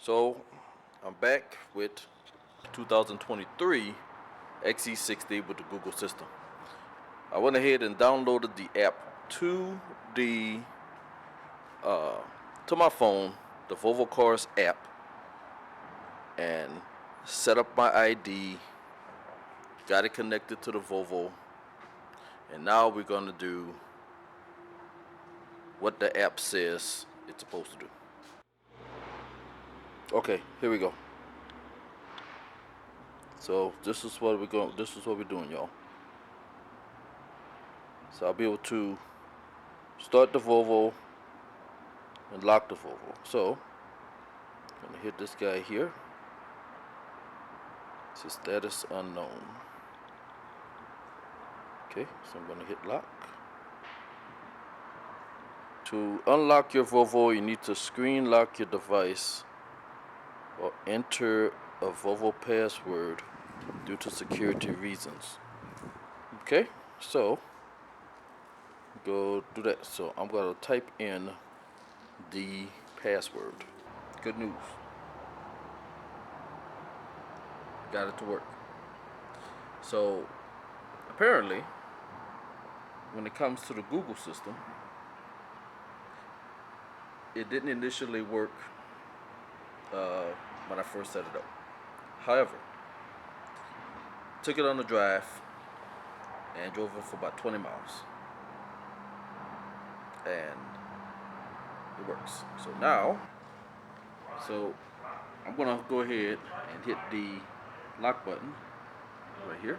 So I'm back with 2023 XE60 with the Google system. I went ahead and downloaded the app to the to my phone, the Volvocars app, and set up my ID. Got it connected to the Volvo, and now we're gonna do what the app says it's supposed to do. Okay, here we go. So this is what we're doing, y'all. So I'll be able to start the Volvo and lock the Volvo. So I'm gonna hit this guy here. It says status unknown. Okay, so I'm gonna hit lock. To unlock your Volvo, you need to screen lock your device or enter a Volvo password due to security reasons. Okay, so go do that. So I'm gonna type in the password. Good news. Got it to work. So apparently, when it comes to the Google system, it didn't initially work when I first set it up. However, took it on a drive and drove it for about 20 miles. And it works. So now, I'm gonna go ahead and hit the lock button right here.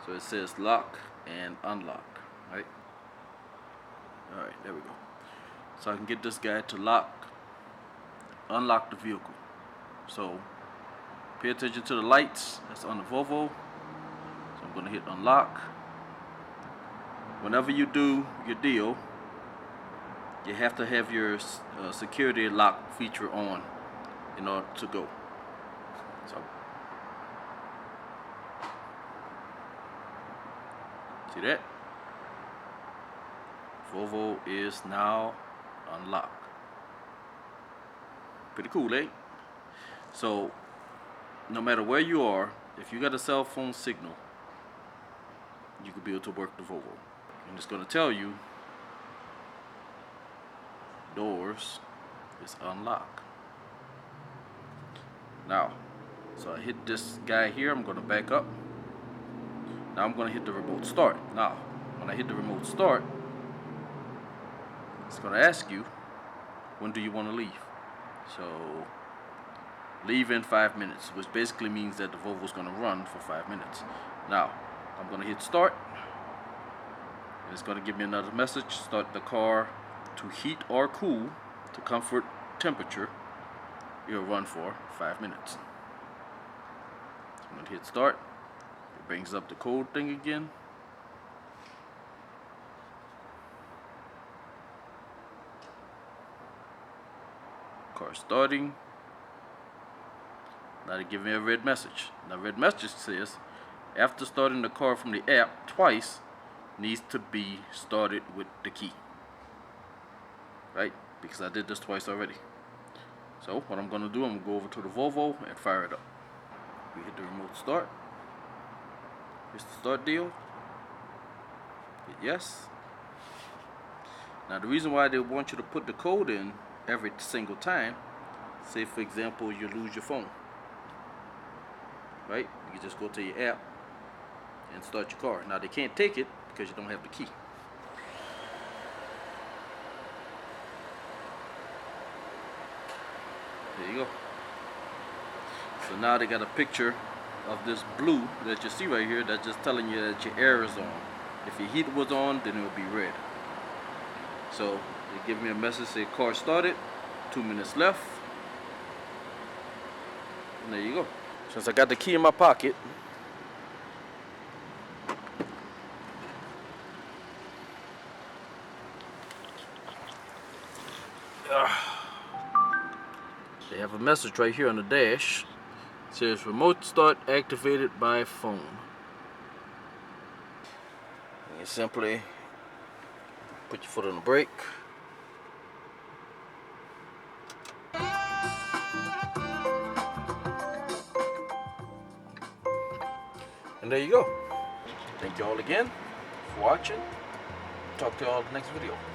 So it says lock and unlock, right? All right, there we go. So I can get this guy to unlock the vehicle. So pay attention to the lights that's on the Volvo. So I'm gonna hit unlock. Whenever you do your deal, you have to have your security lock feature on in order to go. So see that? Volvo is now unlocked. Pretty cool, eh? So no matter where you are, if you got a cell phone signal, you could be able to work the Volvo. I'm just gonna tell you, doors is unlocked. Now, so I hit this guy here, I'm gonna back up. Now I'm gonna hit the remote start. Now, when I hit the remote start, it's gonna ask you, when do you wanna leave? So, leave in 5 minutes, which basically means that the Volvo's gonna run for 5 minutes. Now, I'm gonna hit start. And it's gonna give me another message, start the car to heat or cool to comfort temperature. It'll run for 5 minutes. So I'm gonna hit start. It brings up the code thing again. Car starting. Now they give me a red message. Now red message says, after starting the car from the app twice, needs to be started with the key. Right? Because I did this twice already. So what I'm gonna do, I'm gonna go over to the Volvo and fire it up. We hit the remote start. Here's the start deal. Hit yes. Now the reason why they want you to put the code in every single time, say for example you lose your phone, right? You can just go to your app and start your car. Now they can't take it because you don't have the key. There you go. So now they got a picture of this blue that you see right here that's just telling you that your air is on. If your heat was on, then it would be red. So they give me a message, say car started, 2 minutes left. And there you go. Since I got the key in my pocket, they have a message right here on the dash. It says remote start activated by phone. And you simply put your foot on the brake. And there you go. Thank you all again for watching. Talk to you all in the next video.